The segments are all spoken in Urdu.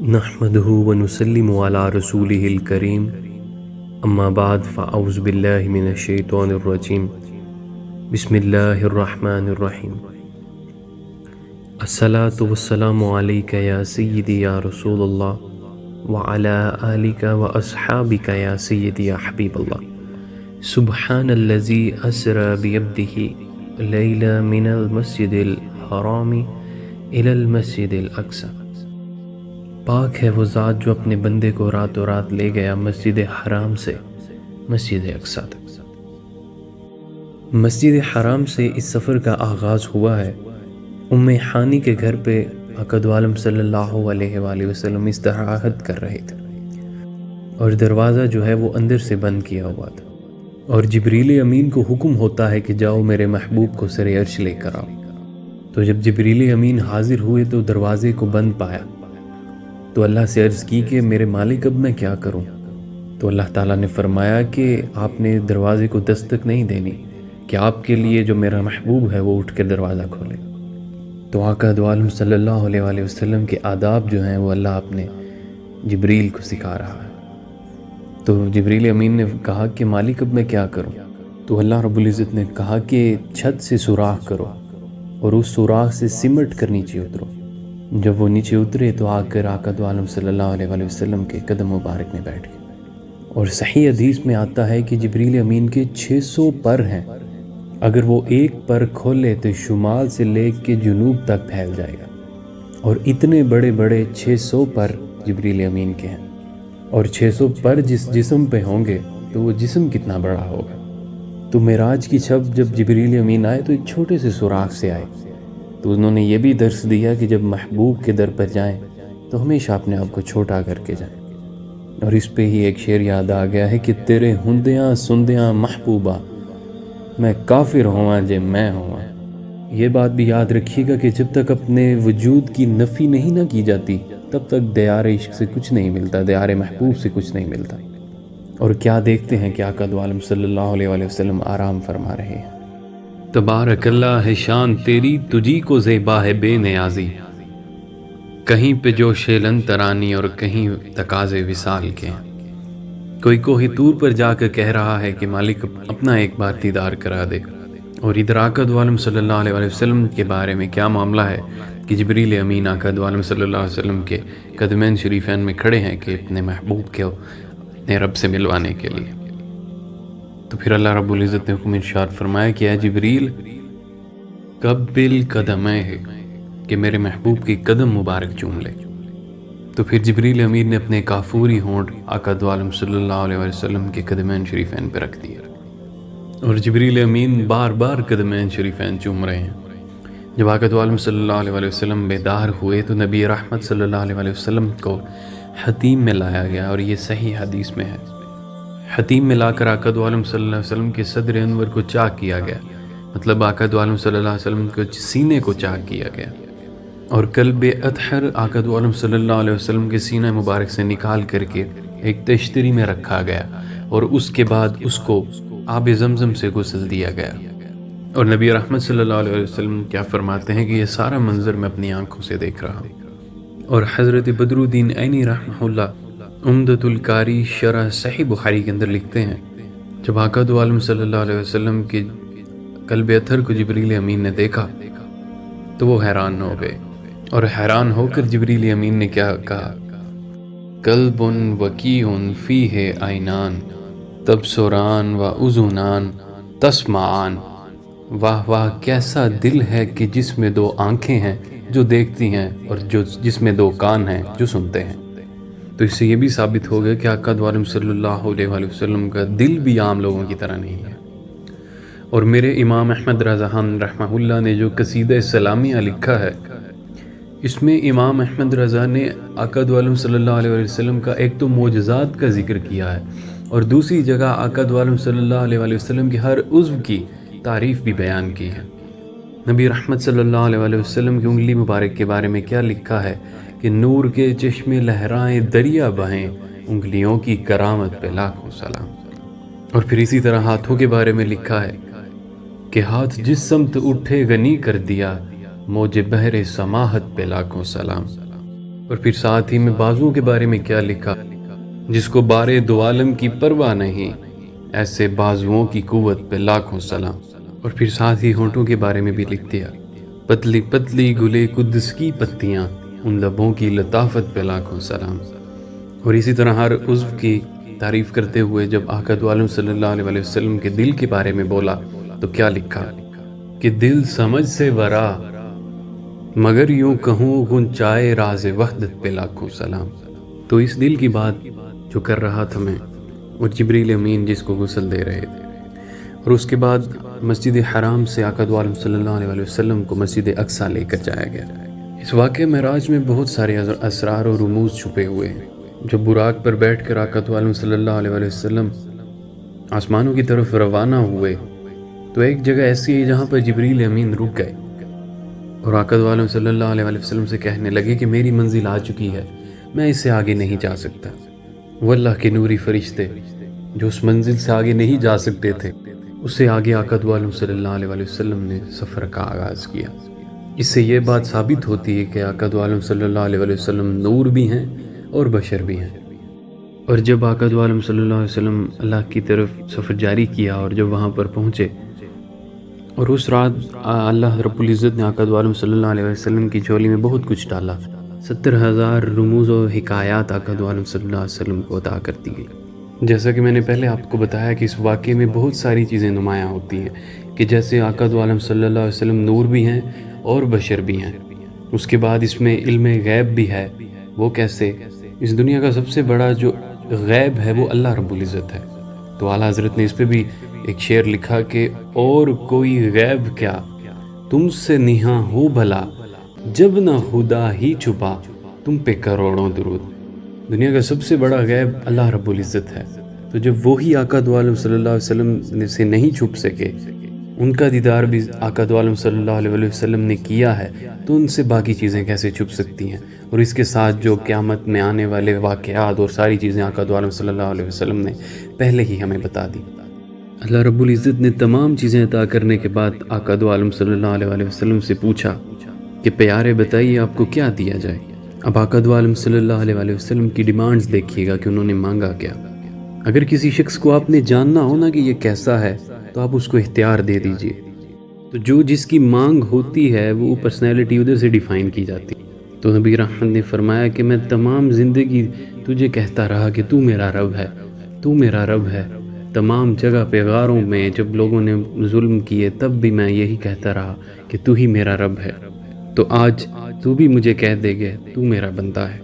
نحمده ونسلم على رسوله الكريم اما بعد فاعوذ بالله من الشيطان الرجيم بسم الله الرحمن الرحيم الصلاة والسلام عليك يا سيدي يا رسول الله وعلى آلك وأصحابك يا سيدي يا حبيب الله سبحان الذي أسرى بعبده ليلا من المسجد الحرام إلى المسجد الأقصى۔ پاک ہے وہ ذات جو اپنے بندے کو راتوں رات لے گیا مسجد حرام سے مسجد اقصیٰ تک۔ مسجد حرام سے اس سفر کا آغاز ہوا ہے۔ ام حانی کے گھر پہ آقا دو عالم صلی اللہ علیہ وآلہ وسلم استراحت کر رہے تھے، اور دروازہ جو ہے وہ اندر سے بند کیا ہوا تھا، اور جبریل امین کو حکم ہوتا ہے کہ جاؤ میرے محبوب کو سر عرش لے کر آؤ۔ تو جب جبریل امین حاضر ہوئے تو دروازے کو بند پایا، تو اللہ سے عرض کی کہ میرے مالک اب میں کیا کروں؟ تو اللہ تعالیٰ نے فرمایا کہ آپ نے دروازے کو دستک نہیں دینی، کہ آپ کے لیے جو میرا محبوب ہے وہ اٹھ کر دروازہ کھولے۔ تو آقا دو عالم صلی اللہ علیہ وآلہ وسلم کے آداب جو ہیں وہ اللہ اپنے جبریل کو سکھا رہا ہے۔ تو جبریل امین نے کہا کہ مالک اب میں کیا کروں؟ تو اللہ رب العزت نے کہا کہ چھت سے سوراخ کرو اور اس سوراخ سے سمٹ کر نیچے اترو۔ جب وہ نیچے اترے تو آ کر آقا دو عالم صلی اللہ علیہ وآلہ وسلم کے قدم مبارک میں بیٹھ گئے۔ اور صحیح حدیث میں آتا ہے کہ جبریل امین کے 600 پر ہیں، اگر وہ ایک پر کھولے تو شمال سے لے کے جنوب تک پھیل جائے گا، اور اتنے بڑے بڑے 600 پر جبریل امین کے ہیں۔ اور 600 پر جس جسم پہ ہوں گے تو وہ جسم کتنا بڑا ہوگا۔ تو معراج کی شب جب جبریل امین آئے تو ایک چھوٹے سے سوراخ سے آئے، تو انہوں نے یہ بھی درس دیا کہ جب محبوب کے در پر جائیں تو ہمیشہ اپنے آپ کو چھوٹا کر کے جائیں۔ اور اس پہ ہی ایک شعر یاد آ گیا ہے کہ تیرے ہندیاں سندیاں محبوبہ میں کافر ہواں جے میں ہواں۔ یہ بات بھی یاد رکھیے گا کہ جب تک اپنے وجود کی نفی نہیں نہ کی جاتی تب تک دیار عشق سے کچھ نہیں ملتا، دیار محبوب سے کچھ نہیں ملتا۔ اور کیا دیکھتے ہیں کہ آقا دو عالم صلی اللہ علیہ وآلہ وسلم آرام فرما رہے ہیں۔ تبارک اللہ ہے شان تیری، تجھی کو زیبا ہے بے نیازی، کہیں پہ جوش لن ترانی اور کہیں تقاضے وصال کے۔ کوئی کوہ طور پر جا کر کہہ رہا ہے کہ مالک اپنا ایک بار دیدار کرا دے، اور ادھر آقا دو عالم صلی اللہ علیہ وسلم کے بارے میں کیا معاملہ ہے کہ جبریل امین آقا دو عالم صلی اللہ علیہ وسلم کے قدمین شریفین میں کھڑے ہیں کہ اپنے محبوب کو اپنے رب سے ملوانے کے لیے۔ تو پھر اللہ رب العزت نے حکم ارشاد فرمایا کہ اے جبریل قبل قدمے ہے، کہ میرے محبوب کی قدم مبارک چوم لے۔ تو پھر جبریل امیر نے اپنے کافوری ہونٹ آقا دو عالم صلی اللہ علیہ وسلم کے قدمین شریفین پہ رکھ دیا، اور جبریل امین بار بار قدمین شریفین چوم رہے ہیں۔ جب آقا دو عالم صلی اللہ علیہ وسلم بیدار ہوئے تو نبی رحمت صلی اللہ علیہ وسلم کو حتیم میں لایا گیا، اور یہ صحیح حدیث میں ہے۔ حتیم میں لا کر آقا دو عالم صلی اللہ علیہ وسلم کے صدر انور کو چاک کیا گیا، مطلب آقا دو عالم صلی اللہ علیہ وسلم کے سینے کو چاک کیا گیا، اور قلب اطہر آقا دو عالم صلی اللہ علیہ وسلم کے سینہ مبارک سے نکال کر کے ایک تشتری میں رکھا گیا، اور اس کے بعد اس کو آب زمزم سے غسل دیا گیا۔ اور نبی رحمت صلی اللہ علیہ وسلم کیا فرماتے ہیں کہ یہ سارا منظر میں اپنی آنکھوں سے دیکھ رہا ہوں۔ اور حضرت بدر الدین عینی رحمہ اللہ عمدۃ القاری شرح صحیح بخاری کے اندر لکھتے ہیں، جب آقا دو عالم صلی اللہ علیہ وسلم کے قلب اطہر کو جبریل امین نے دیکھا تو وہ حیران ہو گئے، اور حیران ہو کر جبریل امین نے کیا کہا، قلب وکیع فیہ عینان تبصران و اذنان تسمعان۔ واہ واہ، کیسا دل ہے کہ جس میں دو آنکھیں ہیں جو دیکھتی ہیں، اور جس میں دو کان ہیں جو سنتے ہیں۔ تو اس سے یہ بھی ثابت ہو گیا کہ آقا دو عالم صلی اللہ علیہ وآلہ وسلم کا دل بھی عام لوگوں کی طرح نہیں ہے۔ اور میرے امام احمد رضا خان رحمہ اللہ نے جو قصیدہ سلامیہ لکھا ہے، اس میں امام احمد رضا نے آقا دو عالم صلی اللہ علیہ وسلم کا ایک تو معجزات کا ذکر کیا ہے، اور دوسری جگہ آقا دو عالم صلی اللہ علیہ وسلم کی ہر عضو کی تعریف بھی بیان کی ہے۔ نبی رحمت صلی اللہ علیہ وسلم کی انگلی مبارک کے بارے میں کیا لکھا ہے کہ نور کے چشمے لہرائیں دریا بہیں، انگلیوں کی کرامت پہ لاکھوں سلام۔ اور پھر اسی طرح ہاتھوں کے بارے میں لکھا ہے کہ ہاتھ جس سمت اٹھے غنی کر دیا، موج بحر سماحت پہ لاکھوں سلام۔ اور پھر ساتھ ہی میں بازوؤں کے بارے میں کیا لکھا، جس کو بارے دو عالم کی پرواہ نہیں، ایسے بازوؤں کی قوت پہ لاکھوں سلام۔ اور پھر ساتھ ہی ہونٹوں کے بارے میں بھی لکھ دیا، پتلی پتلی گلے قدس کی پتیاں، ان لبوں کی لطافت پہ لاکھوں سلام۔ اور اسی طرح ہر عضو کی تعریف کرتے ہوئے جب آقا دو عالم صلی اللہ علیہ وسلم کے دل کے بارے میں بولا تو کیا لکھا کہ دل سمجھ سے ورا، مگر یوں کہوں غنچائے راز وحدت پہ لاکھوں سلام۔ تو اس دل کی بات جو کر رہا تھا میں، اور جبریل امین جس کو غسل دے رہے تھے، اور اس کے بعد مسجد حرام سے آقا دو عالم صلی اللہ علیہ وسلم کو مسجد اقصیٰ لے کر جایا گیا۔ اس واقعہ معراج میں بہت سارے اسرار اور رموز چھپے ہوئے ہیں۔ جب براق پر بیٹھ کر آقا دو عالم صلی اللہ علیہ وسلم آسمانوں کی طرف روانہ ہوئے تو ایک جگہ ایسی ہے جہاں پر جبریل امین رک گئے اور آقا دو عالم صلی اللہ علیہ وسلم سے کہنے لگے کہ میری منزل آ چکی ہے، میں اس سے آگے نہیں جا سکتا۔ وہ اللہ کے نوری فرشتے جو اس منزل سے آگے نہیں جا سکتے تھے، اس سے آگے آقا دو عالم صلی اللہ علیہ وسلم نے سفر کا آغاز کیا۔ اس سے یہ بات ثابت ہوتی ہے کہ آقا دو عالم صلی اللہ علیہ وسلم نور بھی ہیں اور بشر بھی ہیں۔ اور جب آقا دو عالم صلی اللہ علیہ وسلم اللہ کی طرف سفر جاری کیا اور جب وہاں پر پہنچے، اور اس رات اللہ رب العزت نے آقا دو عالم صلی اللہ علیہ وسلم کی جھولی میں بہت کچھ ڈالا، 70,000 رموز و حکایات آقا دو عالم صلی اللہ علیہ وسلم کو عطا کر دی گئی۔ جیسا کہ میں نے پہلے آپ کو بتایا کہ اس واقعے میں بہت ساری چیزیں نمایاں ہوتی ہیں کہ جیسے آقا دو عالم صلی اللہ علیہ وسلم نور بھی ہیں اور بشر بھی ہیں۔ اس کے بعد اس میں علم غیب بھی ہے۔ وہ کیسے؟ اس دنیا کا سب سے بڑا جو غیب ہے وہ اللہ رب العزت ہے۔ تو اعلیٰ حضرت نے اس پہ بھی ایک شعر لکھا کہ اور کوئی غیب کیا تم سے نہاں ہو بھلا، جب نہ خدا ہی چھپا تم پہ کروڑوں درود۔ دنیا کا سب سے بڑا غیب اللہ رب العزت ہے، تو جب وہی آقا دو عالم صلی اللہ علیہ وسلم سے نہیں چھپ سکے، ان کا دیدار بھی آقا دو عالم صلی اللہ علیہ وسلم نے کیا ہے، تو ان سے باقی چیزیں کیسے چھپ سکتی ہیں؟ اور اس کے ساتھ جو قیامت میں آنے والے واقعات اور ساری چیزیں آقا دو عالم صلی اللہ علیہ وسلم نے پہلے ہی ہمیں بتا دی۔ اللہ رب العزت نے تمام چیزیں عطا کرنے کے بعد آقا دو عالم صلی اللہ علیہ وسلم سے پوچھا کہ پیارے بتائیے آپ کو کیا دیا جائے۔ اب آقا دو عالم صلی اللہ علیہ وسلم کی ڈیمانڈز دیکھیے گا کہ انہوں نے مانگا کیا۔ اگر کسی شخص کو آپ نے جاننا ہو نا کہ یہ کیسا ہے تو آپ اس کو اختیار دے دیجئے۔ تو جو جس کی مانگ ہوتی ہے وہ پرسنالٹی ادھر سے ڈیفائن کی جاتی ہے۔ تو نبی رحمت نے فرمایا کہ میں تمام زندگی تجھے کہتا رہا کہ تو میرا رب ہے، تو میرا رب ہے۔ تمام جگہ پہ غاروں میں جب لوگوں نے ظلم کیے تب بھی میں یہی کہتا رہا کہ تو ہی میرا رب ہے۔ تو آج تو بھی مجھے کہہ دے گے تو میرا بندہ ہے۔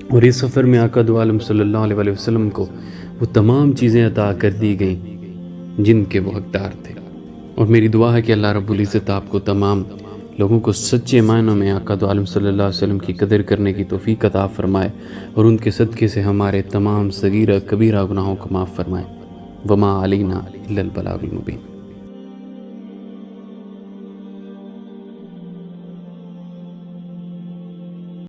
اور اس سفر میں آقا دو عالم صلی اللہ علیہ وسلم کو وہ تمام چیزیں عطا کر دی گئیں جن کے وہ حقدار تھے۔ اور میری دعا ہے کہ اللہ رب العزت آپ کو تمام لوگوں کو سچے معنوں میں آقا دو عالم صلی اللہ علیہ وسلم کی قدر کرنے کی توفیق عطا فرمائے اور ان کے صدقے سے ہمارے تمام صغیرہ کبیرہ گناہوں کو معاف فرمائے۔ وما علینا الا البلاغ المبین۔